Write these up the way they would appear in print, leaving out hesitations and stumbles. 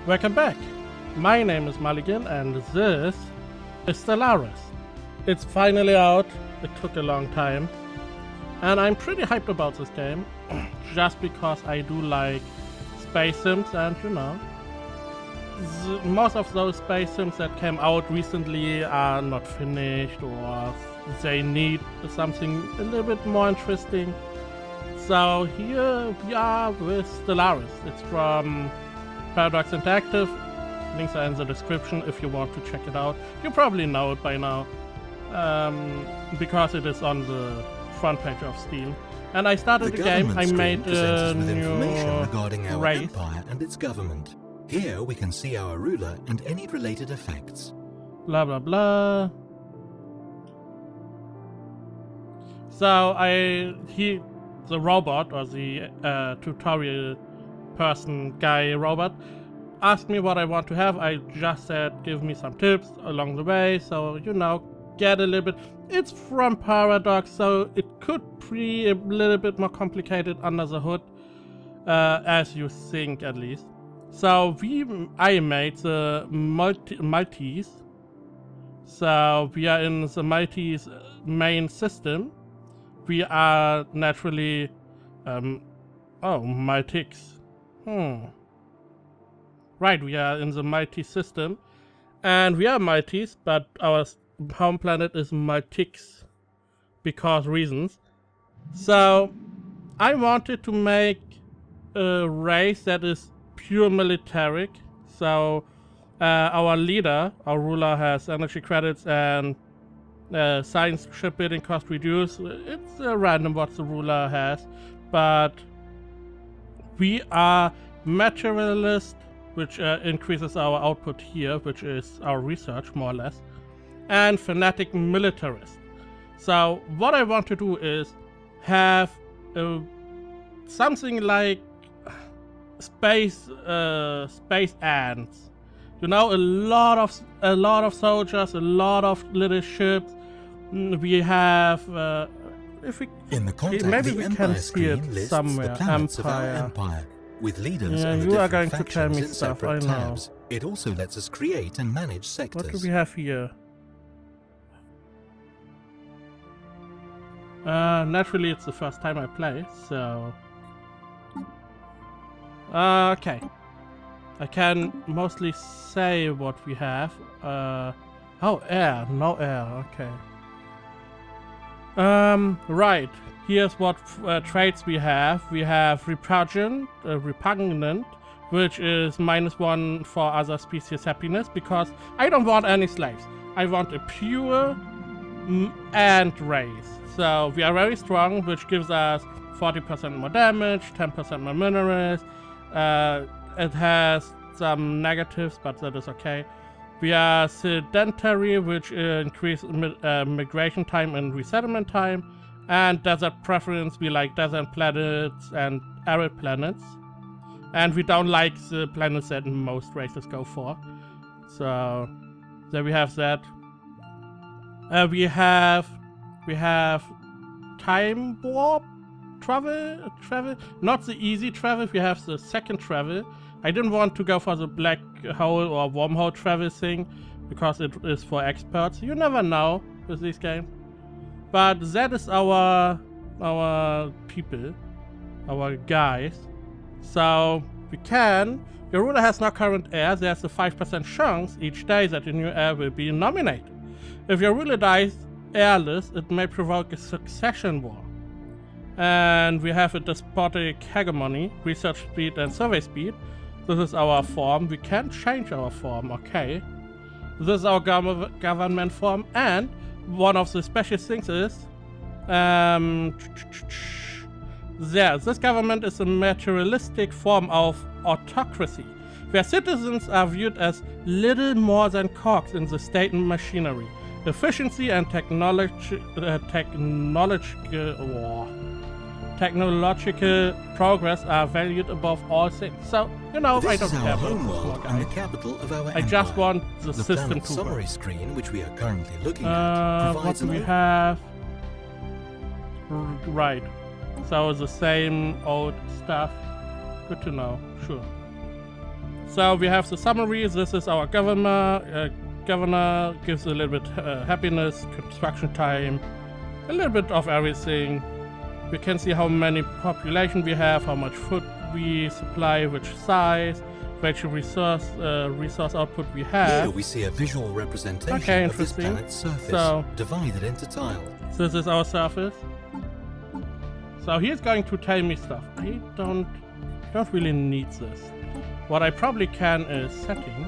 Welcome back. My name is Mulligan and this is Stellaris. It's finally out. It took a long time. And I'm pretty hyped about this game just because I do like space sims and most of those space sims that came out recently are not finished or they need something a little bit more interesting. So here we are with Stellaris. It's from Paradox Interactive. Links are in the description if you want to check it out. You probably know it by now because it is on the front page of Steam. And I started the game. I made a new regarding our race. empire and its government. Here we can see our ruler and any related effects. Blah blah blah. So the robot or the tutorial person guy robot asked me what I want to have. I just said give me some tips along the way, so get a little bit. It's from Paradox, so it could be a little bit more complicated under the hood, as you think at least. So I made the Maltese. So we are in the Maltese main system. We are naturally Maltese. Right, we are in the Maltese system, and we are Maltese, but our home planet is Maltese because reasons. So I wanted to make a race that is pure military. So our ruler has energy credits and science shipbuilding cost reduced. It's random what the ruler has, but we are materialist, which increases our output here, which is our research more or less, and fanatic militarist. So what I want to do is have something like space ants. A lot of soldiers, a lot of little ships. We have if we In the contact, maybe the we Empire can see screen it lists somewhere. the planets of our Empire. empire, with leaders Yeah, and the you are different going to tell me factions in stuff, separate I know. tabs. It also lets us create and manage sectors. What do we have here? Naturally it's the first time I play, so okay. I can mostly say what we have. Air, no air, okay. Right. Here's what traits we have. We have repugnant, which is -1 for other species happiness, because I don't want any slaves. I want a pure ant race. So we are very strong, which gives us 40% more damage, 10% more minerals. It has some negatives, but that is okay. We are sedentary, which increase migration time and resettlement time. And desert preference, we like desert planets and arid planets. And we don't like the planets that most races go for. So there we have that. We have time warp travel. Not the easy travel, we have the second travel. I didn't want to go for the black hole or wormhole travel thing because it is for experts. You never know with these games. But that is our people, our guys. So your ruler has no current heir. There's a 5% chance each day that a new heir will be nominated. If your ruler dies heirless, it may provoke a succession war. And we have a despotic hegemony, research speed and survey speed. This is our form. We can change our form, okay. This is our government form, and one of the special things is this government is a materialistic form of autocracy, where citizens are viewed as little more than cogs in the state machinery. Efficiency and technological progress are valued above all things. So, I don't This is care our about homeworld this and the guy. capital of our I just empire. want the The system planet to summary work. screen, which we are currently looking at, What provides do we an have? Right. So the same old stuff. Good to know. Sure. So we have the summary. This is our governor. Governor gives a little bit happiness, construction time, a little bit of everything. We can see how many population we have, how much food we supply, which size, which resource output we have. Here we see a visual representation of this planet's surface, divided into tiles. This is our surface. So he's going to tell me stuff. I don't really need this. What I probably can is setting.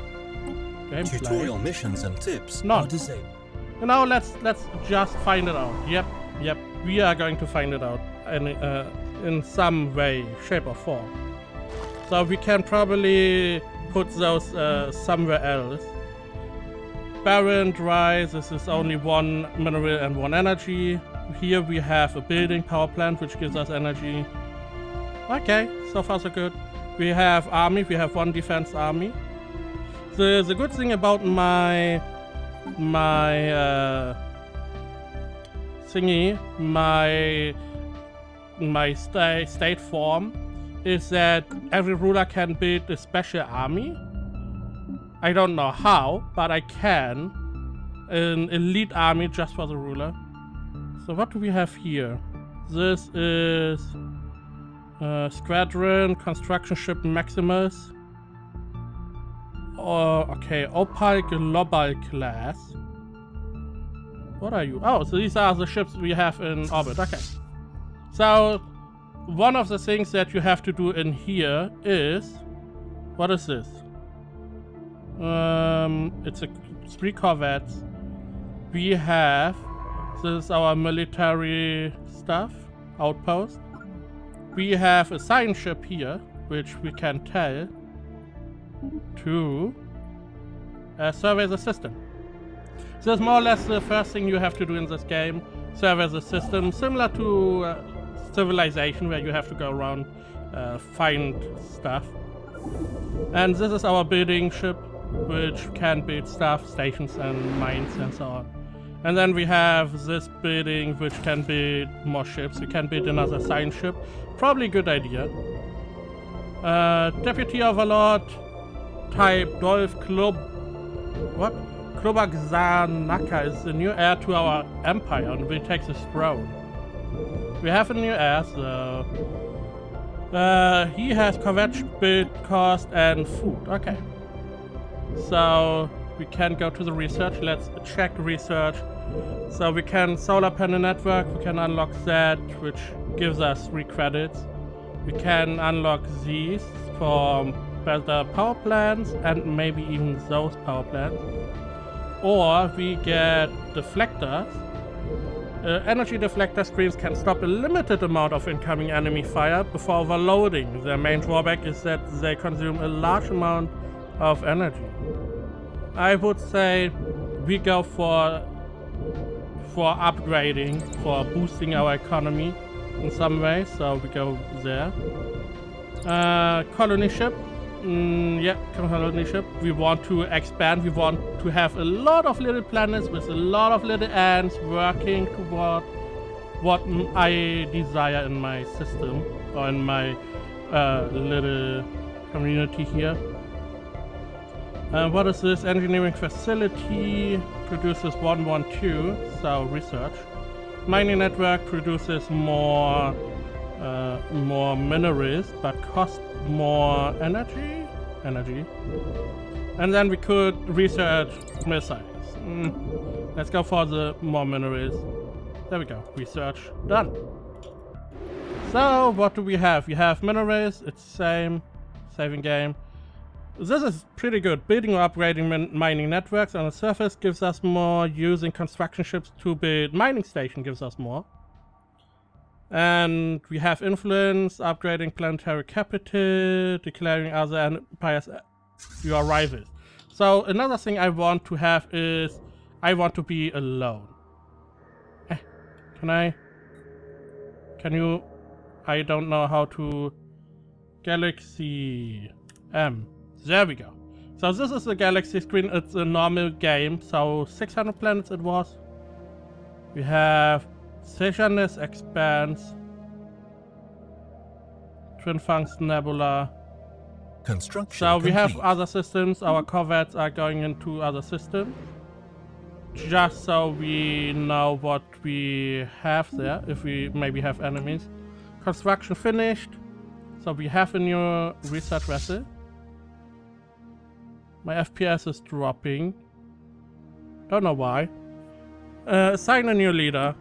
Gameplay. Tutorial missions and tips are disabled. You know, let's just find it out. Yep. We are going to find it out in some way, shape or form. So we can probably put those somewhere else. Barren, dry. This is only 1 mineral and 1 energy. Here we have a building power plant which gives us energy. Okay, so far so good. We have army. We have 1 defense army. The good thing about my state form is that every ruler can build a special army. I don't know how, but I can. An elite army just for the ruler. So what do we have here? This is Squadron, Construction Ship Maximus. Okay, Opal Global class. What are you? Oh, so these are the ships we have in orbit. Okay. So, one of the things that you have to do in here is... What is this? It's 3 corvettes. We have... This is our military stuff. Outpost. We have a science ship here, which we can tell to survey the system. So that's more or less the first thing you have to do in this game. Survey the system, similar to Civilization, where you have to go around, find stuff. And this is our building ship, which can build stuff, stations and mines and so on. And then we have this building, which can build more ships. We can build another science ship. Probably a good idea. Deputy Overlord, type Dolph Klub. What? Klobakzanaka is the new heir to our empire and will take this throne. We have a new heir, so... he has corvette build cost and food. Okay. So we can go to the research. Let's check research. So we can solar panel network. We can unlock that, which gives us 3 credits. We can unlock these for better power plants and maybe even those power plants. Or we get deflectors. Energy deflector screens can stop a limited amount of incoming enemy fire before overloading. Their main drawback is that they consume a large amount of energy. I would say we go for upgrading, for boosting our economy in some way, so we go there. Colony ship. Yeah, colony ship. We want to expand. We want to have a lot of little planets with a lot of little ants working toward what I desire in my system or in my little community here. What is this? Engineering facility produces 112, so research. Mining network produces more minerals, but cost more energy. And then we could research missiles. Let's go for the more minerals. There we go. Research done. So what do we have? We have minerals. It's the same. Saving game. This is pretty good. Building or upgrading mining networks on the surface gives us more. Using construction ships to build mining station gives us more. And we have influence, upgrading planetary capital, declaring other empires your rivals. So another thing I want to have is I want to be alone. Can you? I don't know how to. Galaxy M. There we go. So this is the galaxy screen. It's a normal game. So 600 planets it was. We have Sejanus Expanse, Twin Funks Nebula, Construction So we have complete. other systems. Our corvettes are going into other systems. Just so we know what we have there, if we maybe have enemies. Construction finished. So we have a new research vessel. My FPS is dropping. Don't know why. Assign a new leader.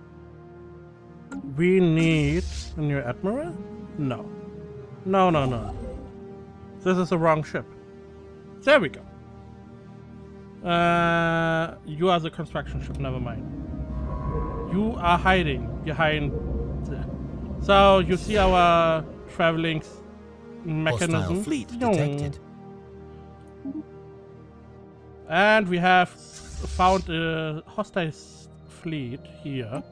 We need a new admiral? No. No. This is the wrong ship. There we go. You are the construction ship, never mind. You are hiding behind there. So you see our traveling mechanism. Hostile fleet detected. And we have found a hostile fleet here.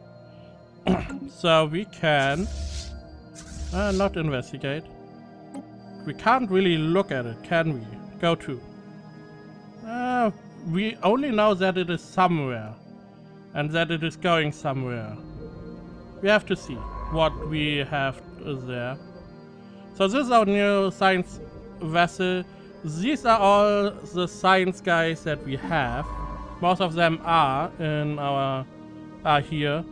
So we can not investigate. We can't really look at it, can we? Go to. We only know that it is somewhere. And that it is going somewhere. We have to see what we have there. So this is our new science vessel. These are all the science guys that we have. Most of them are here.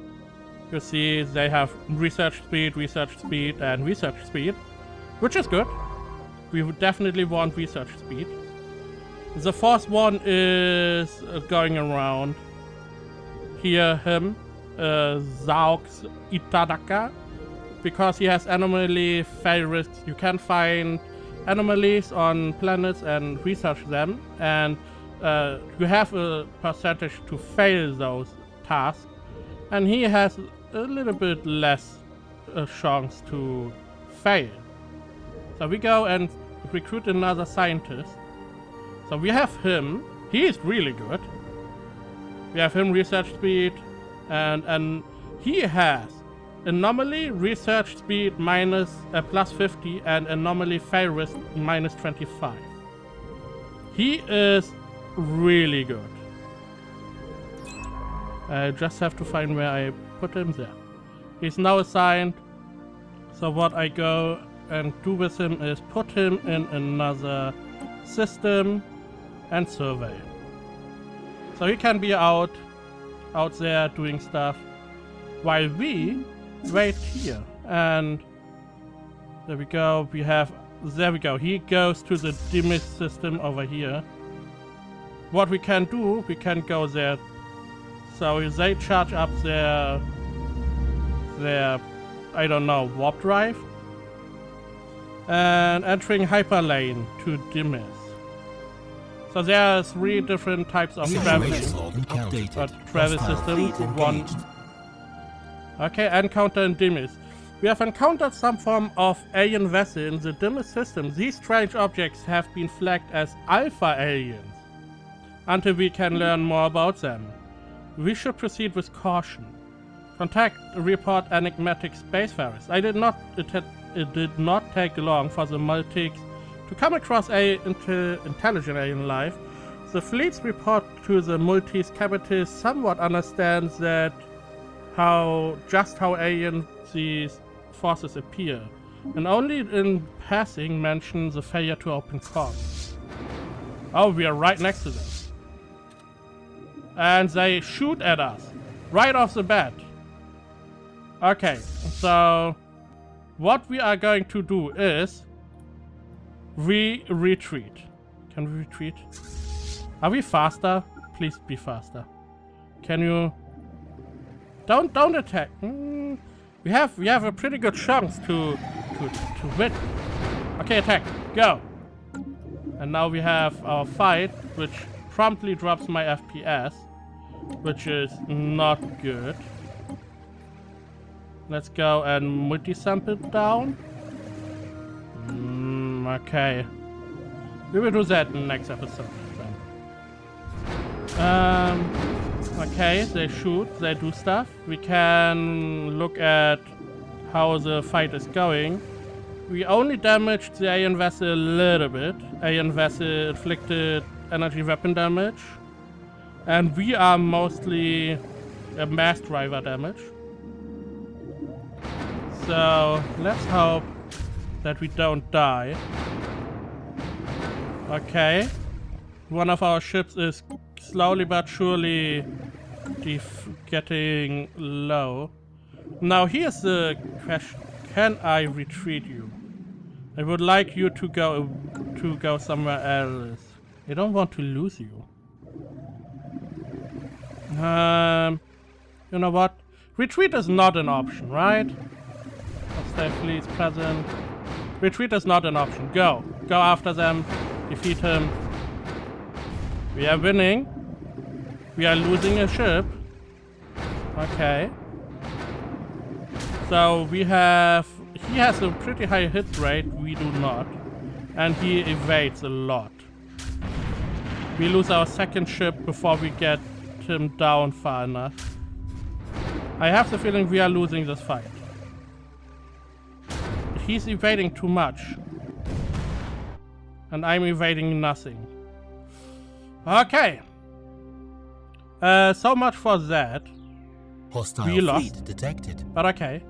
You see they have research speed, and research speed, which is good. We would definitely want research speed. The fourth one is going around. Here him, Zaux Itadaka, because he has anomaly fail risks. You can find anomalies on planets and research them, and you have a percentage to fail those tasks, and he has a little bit less chance to fail. So we go and recruit another scientist. So we have him. He is really good. We have him research speed, and he has anomaly research speed minus plus 50 and anomaly fail risk minus 25. He is really good. I just have to find where I put him there. He's now assigned. So what I go and do with him is put him in another system and survey. So he can be out there doing stuff while we wait here. And there we go. There we go. He goes to the Dimis system over here. What we can do, we can go there. So they charge up their I don't know, warp drive. And entering hyperlane to Dimis. So there are 3 different types of travel systems. One. Okay, encounter in Dimis. We have encountered some form of alien vessel in the Dimis system. These strange objects have been flagged as alpha aliens. Until we can learn more about them, we should proceed with caution. Contact report enigmatic spacefarers. It did not take long for the Multics to come across intelligent alien life. The fleet's report to the Multis capital somewhat understands that how alien these forces appear, and only in passing mention the failure to open comms. Oh, we are right next to them. And they shoot at us right off the bat. Okay, so what we are going to do is retreat. Can we retreat? Are we faster? Please be faster. Can you? Don't attack. We have a pretty good chance to win. Okay, attack. Go. And now we have our fight, which promptly drops my FPS, which is not good. Let's go and multi-sample down. Okay. We will do that in the next episode then. Okay, they shoot, they do stuff. We can look at how the fight is going. We only damaged the alien vessel a little bit. Alien vessel inflicted energy weapon damage. And we are mostly a mass driver damage. So let's hope that we don't die. Okay. One of our ships is slowly but surely getting low. Now here's the question. Can I retreat you? I would like you to go somewhere else. I don't want to lose you. You know what? Retreat is not an option, right? Stay fleets present. Retreat is not an option. Go. Go after them. Defeat him. We are winning. We are losing a ship. Okay. So we have... He has a pretty high hit rate. We do not. And he evades a lot. We lose our second ship before we get him down far enough. I have the feeling we are losing this fight. He's evading too much. And I'm evading nothing. Okay. So much for that. Hostile We lost. fleet detected. But okay.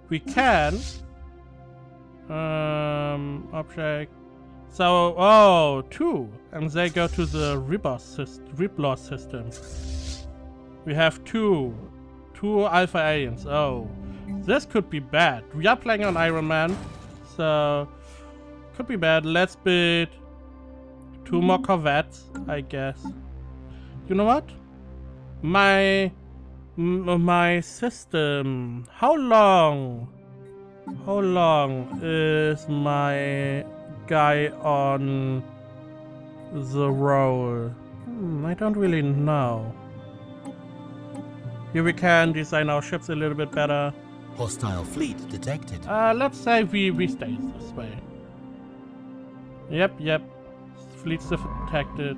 We can... object... So, oh, 2. And they go to the Riblos system. We have 2 alpha aliens. Oh. This could be bad. We are playing on Iron Man. So, could be bad. Let's build 2 more corvettes, I guess. You know what? My system. How long is my guy on the roll? I don't really know. Here we can design our ships a little bit better. Hostile fleet detected. Let's say we stay this way. Yep. Fleets detected.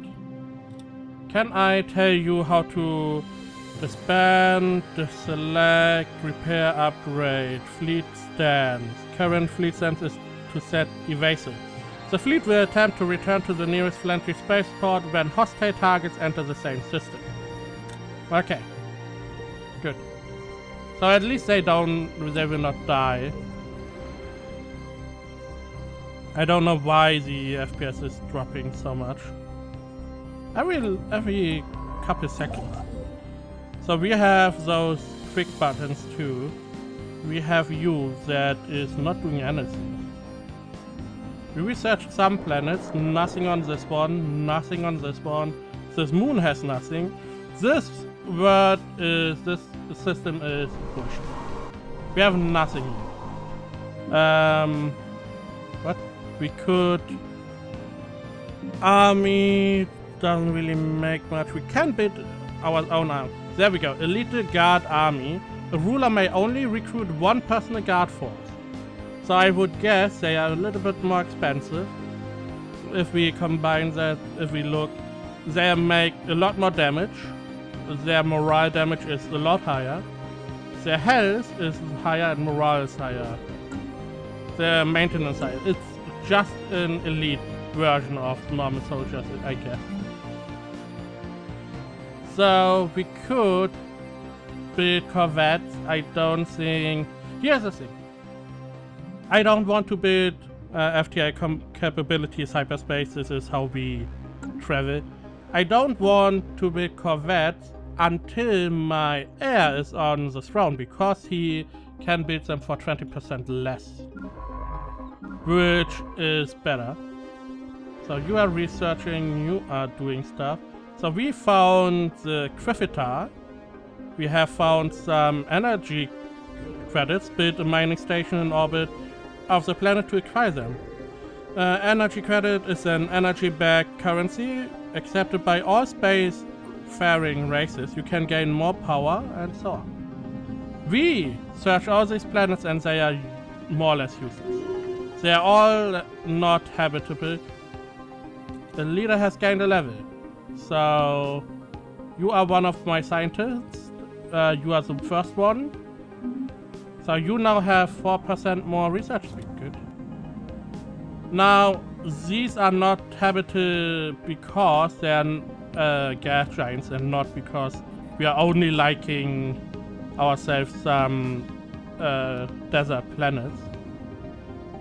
Can I tell you how to disband, deselect, repair, upgrade, fleet stance? Current fleet stance is to set evasive. The fleet will attempt to return to the nearest friendly spaceport when hostile targets enter the same system. Okay. Good. So at least they will not die. I don't know why the FPS is dropping so much. Every couple seconds. So we have those quick buttons too. We have you that is not doing anything. We researched some planets, nothing on this one, nothing on this one. This moon has nothing. This system is bullshit. We have nothing. What? We could... Army doesn't really make much. We can build our own army. There we go. Elite Guard Army. A ruler may only recruit 1 personal guard force. So I would guess they are a little bit more expensive. If we combine that, if we look, they make a lot more damage. Their morale damage is a lot higher. Their health is higher and morale is higher. Their maintenance higher. It's just an elite version of normal soldiers, I guess. So we could build corvettes. I don't think... Here's the thing. I don't want to build FTI capabilities hyperspace. This is how we travel. I don't want to build corvettes until my heir is on the throne, because he can build them for 20% less, which is better. So you are researching, you are doing stuff. So we found the Criffitar. We have found some energy credits, built a mining station in orbit of the planet to acquire them. Energy credit is an energy-backed currency accepted by all space-faring races. You can gain more power and so on. We search all these planets and they are more or less useless. They are all not habitable. The leader has gained a level. So you are one of my scientists. You are the first one. So you now have 4% more research speed. Good. Now, these are not habitable because they are gas giants and not because we are only liking ourselves some desert planets.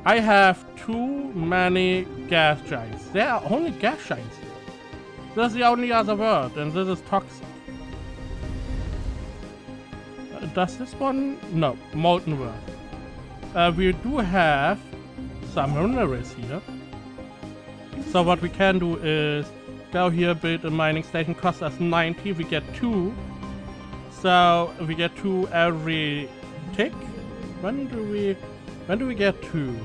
I have too many gas giants. There are only gas giants here. This is the only other world, and this is toxic. Does this one? No, molten world. We do have some minerals here. So what we can do is go here, build a mining station, cost us 90, we get 2. So we get 2 every tick. When do we get 2?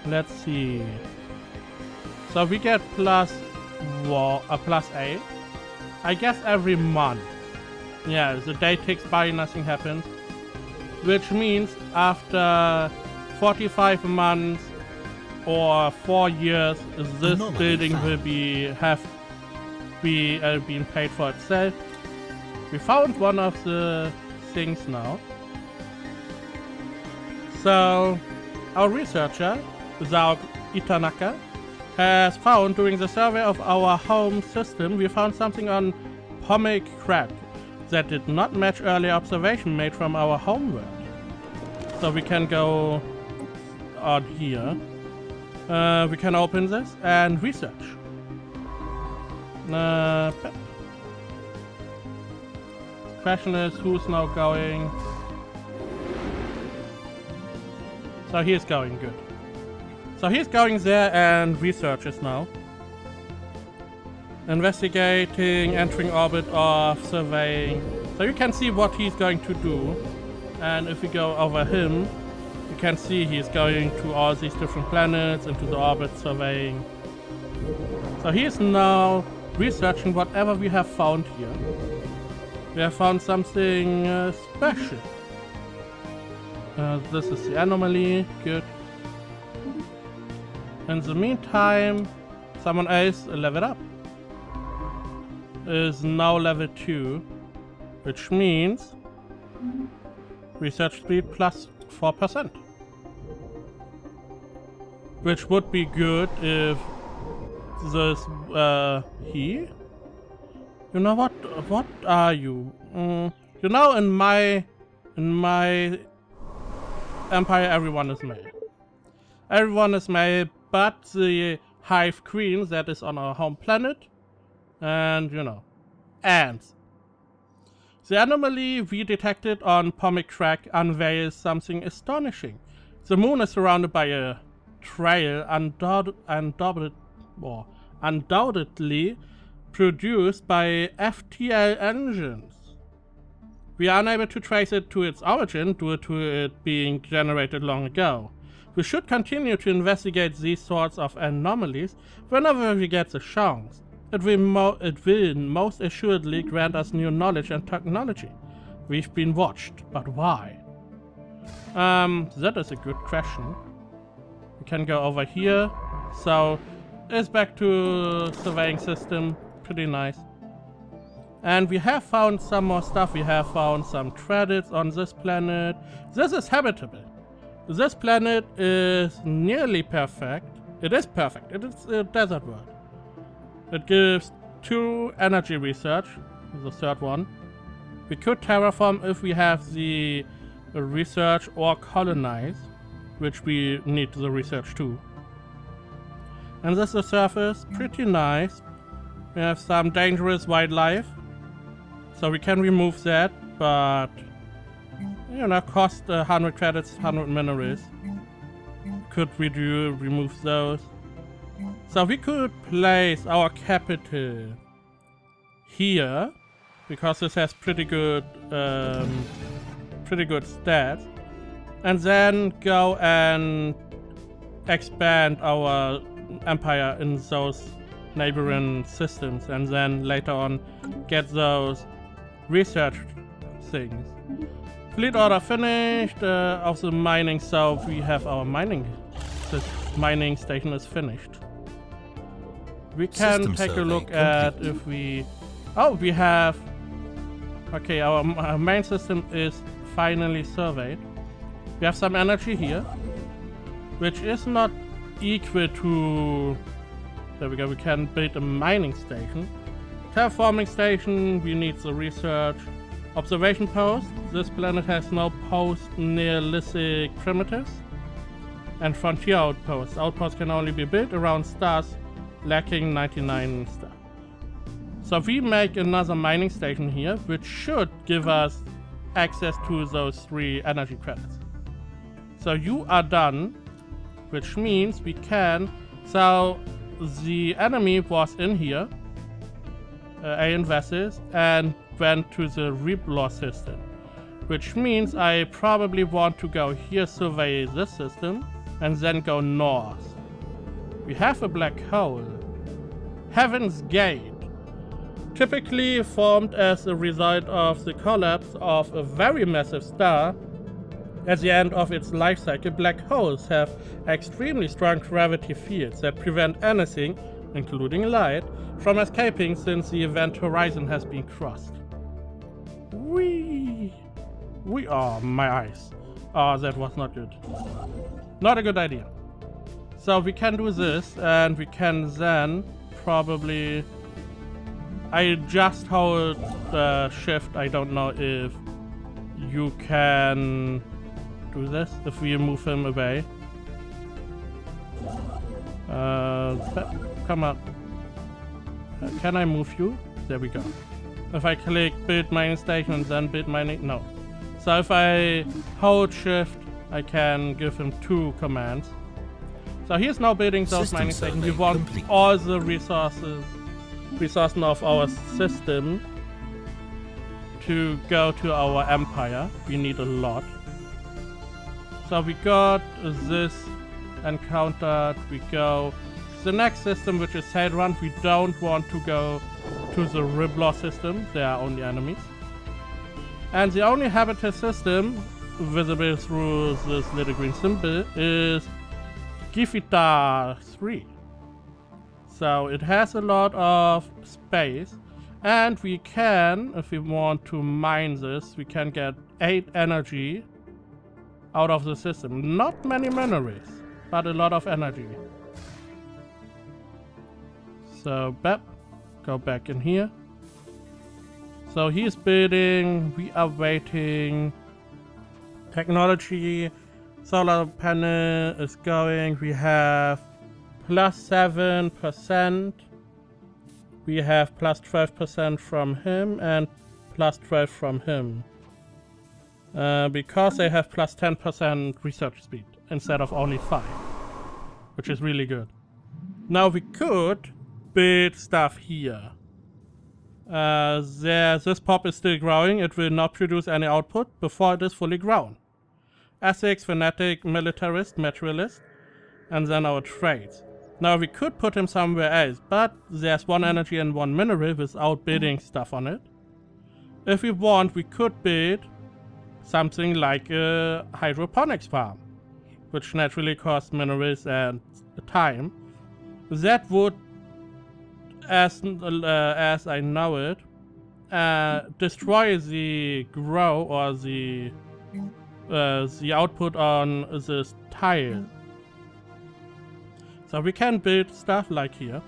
Let's see. So we get plus 8. I guess every month. Yeah, the day ticks by, nothing happens. Which means after 45 months or 4 years, this building will have been paid for itself. We found one of the things now. So our researcher, Zao Itanaka, has found during the survey of our home system, we found something on Pomic Crack that did not match earlier observation made from our home world. So we can go on here. We can open this and research. The question is, who's now going? So he's going, good. So he's going there and researches now. Investigating, entering orbit of surveying. So you can see what he's going to do. And if we go over him, you can see he's going to all these different planets, into the orbit surveying. So he is now researching whatever we have found here. We have found something special. This is the anomaly, good. In the meantime, someone else leveled up. Is now level 2, which means research speed plus 4%. Which would be good if this, he? You know what are you? You know, in my empire everyone is male. Everyone is male, but the Hive Queen that is on our home planet, and you know, ants. The anomaly we detected on Pomic Crack unveils something astonishing. The moon is surrounded by a trail undoubtedly produced by FTL engines. We are unable to trace it to its origin due to it being generated long ago. We should continue to investigate these sorts of anomalies whenever we get the chance. It will most assuredly grant us new knowledge and technology. We've been watched, but why? That is a good question. We can go over here. So, it's back to surveying system. Pretty nice. And we have found some more stuff. We have found some credits on this planet. This is habitable. This planet is nearly perfect. It is perfect. It is a desert world. It gives 2 energy research, the third one. We could terraform if we have the research or colonize, which we need the research too. And this is the surface, pretty nice. We have some dangerous wildlife, so we can remove that, but you know, cost 100 credits, 100 minerals. Could we remove those? So we could place our capital here, because this has pretty good stats, and then go and expand our empire in those neighboring systems, and then later on get those research things. Fleet order finished of the mining, so we have our mining station is finished. We can System take a survey look at if we... Oh, we have... Okay, our main system is finally surveyed. We have some energy here, which is not equal to... There we go, we can build a mining station. Terraforming station, we need the research. Observation post. This planet has no post-Neolithic primitives. And frontier outposts. Outposts can only be built around stars lacking 99 stars. So we make another mining station here, which should give us access to those 3 energy credits. So you are done, which means we can... So the enemy was in here, alien vessels, and went to the Reblaw system, which means I probably want to go here, survey this system, and then go north. We have a black hole. Heaven's Gate. Typically formed as a result of the collapse of a very massive star at the end of its life cycle. Black holes have extremely strong gravity fields that prevent anything, including light, from escaping since the event horizon has been crossed. Oh, my eyes. Oh, that was not good. Not a good idea. So we can do this, and we can then probably... I just hold shift. I don't know if you can do this, if we move him away. Come on. Can I move you? There we go. If I click build mining station and then build mining, no. So if I hold shift, I can give him 2 commands. So he's now building those mining stations. We want all the resources of our system to go to our empire. We need a lot. So we got this encountered. We go to the next system, which is Sailrun. We don't want to go to the Reblaw system. They are only enemies. And the only habited system visible through this little green symbol is Gifita 3. So it has a lot of space, and we can, if we want to mine this, we can get 8 energy out of the system. Not many minerals, but a lot of energy. So go back in here. So he's building, we are waiting. Technology, solar panel is going. We have plus 7%. We have plus 12% from him and plus 12 from him. Because they have plus 10% research speed instead of only 5, which is really good. Now we could build stuff here. This pop is still growing. It will not produce any output before it is fully grown. Ethics, fanatic, militarist, materialist, and then our trades. Now we could put him somewhere else, but there's 1 energy and 1 mineral without building stuff on it. If we want, we could build something like a hydroponics farm, which naturally costs minerals and time. That would, as I know it, destroy the grow or the output on this tile. So we can build stuff like here,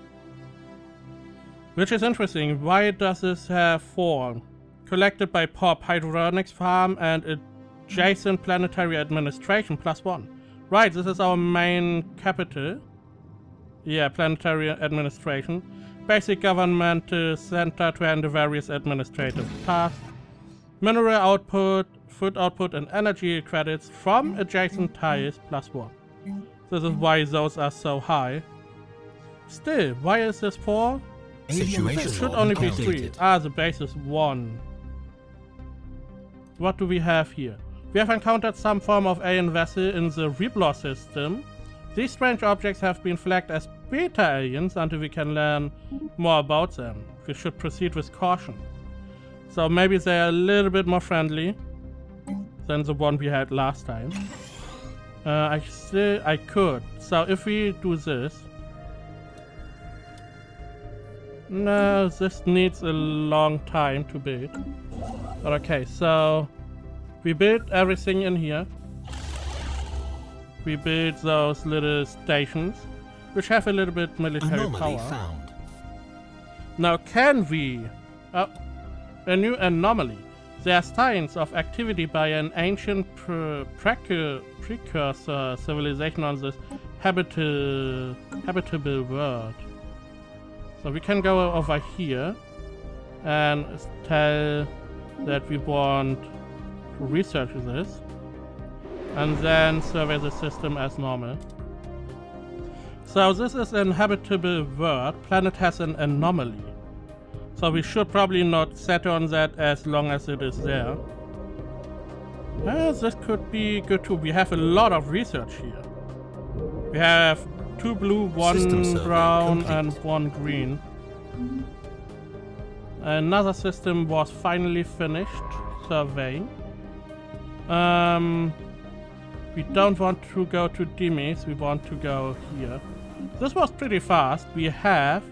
which is interesting. Why does this have 4? Collected by Pop, hydroponics farm, and adjacent planetary administration plus 1. Right, this is our main capital. Yeah, planetary administration. Basic government center to handle various administrative tasks. Mineral output, food output, and energy credits from adjacent tiles plus 1. This is why those are so high. Still, why is this 4? It should only be 3. Ah, the base is 1. What do we have here? We have encountered some form of alien vessel in the Reblaw system. These strange objects have been flagged as beta aliens until we can learn more about them. We should proceed with caution. So maybe they are a little bit more friendly than the one we had last time. I could. So if we do this... No, this needs a long time to build. But okay, so we built everything in here. We built those little stations, which have a little bit military power. Now can we... Oh, a new anomaly. There are signs of activity by an ancient precursor civilization on this habitable world. So we can go over here and tell that we want to research this and then survey the system as normal. So this is an habitable world. Planet has an anomaly. So we should probably not set on that as long as it is there. This could be good too. We have a lot of research here. We have 2 blue, 1 brown and 1 green. Another system was finally finished surveying. We don't want to go to Demis, we want to go here. This was pretty fast. We have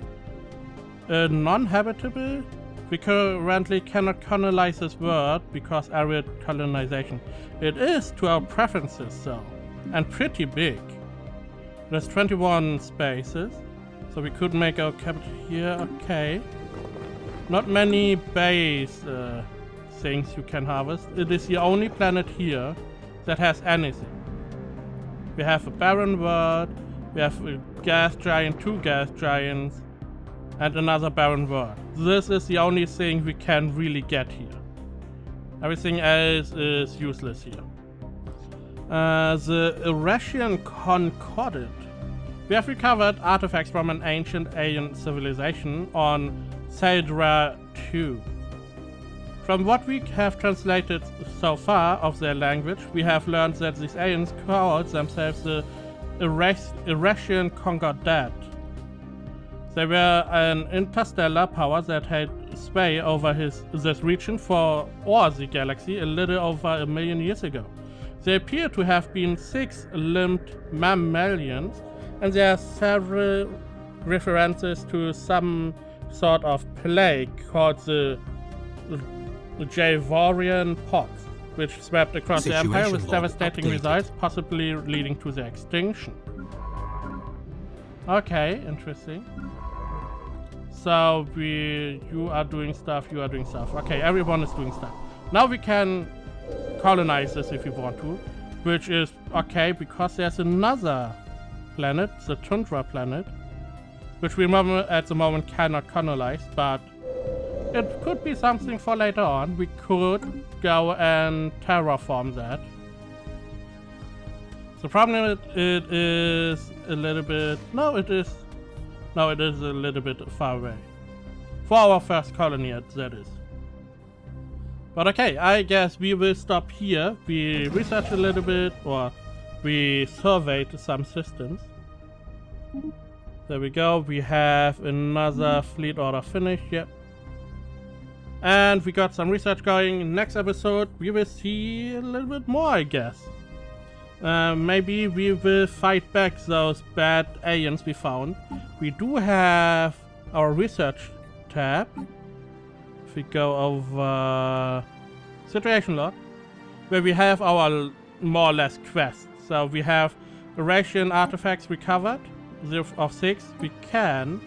a non-habitable. We currently cannot colonize this world because arid colonization. It is to our preferences though, and pretty big. There's 21 spaces, so we could make our capital here. Okay. Not many base things you can harvest. It is the only planet here that has anything. We have a barren world, we have a gas giant, 2 gas giants, and another barren world. This is the only thing we can really get here. Everything else is useless here. The Eurasian Concordat. We have recovered artifacts from an ancient alien civilization on Seldra 2. From what we have translated so far of their language, we have learned that these aliens called themselves the Eurasian Concordat. They were an interstellar power that had sway over this region or the galaxy a little over 1 million years ago. They appear to have been 6-limbed mammalians, and there are several references to some sort of plague called the Javorian Pox, which swept across the Empire with devastating results, possibly leading to their extinction. Okay, interesting. So you are doing stuff, you are doing stuff. Okay, everyone is doing stuff. Now we can colonize this if we want to, which is okay because there's another planet, the Tundra planet, which we at the moment cannot colonize, but it could be something for later on. We could go and terraform that. The problem is it is a little bit... No, it is a little bit far away. For our first colony, that is. But okay, I guess we will stop here. We researched a little bit, or we surveyed some systems. There we go. We have another fleet order finished. Yep. And we got some research going. Next episode, we will see a little bit more, I guess. Maybe we will fight back those bad aliens we found. We do have our research tab. If we go over situation log, where we have our more or less quests. So we have Eurasian artifacts recovered of 6. We can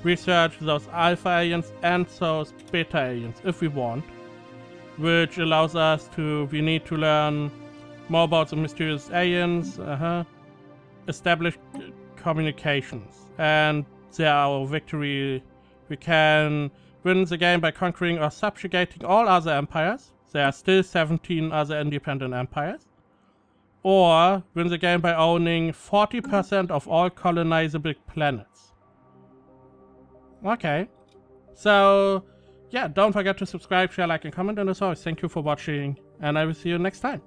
research those alpha aliens and those beta aliens if we want, which allows us to, we need to learn more about the mysterious aliens, establish communications, and there our victory. We can win the game by conquering or subjugating all other empires. There are still 17 other independent empires. Or win the game by owning 40% of all colonizable planets. Okay, so yeah, don't forget to subscribe, share, like, and comment, and as always, thank you for watching, and I will see you next time.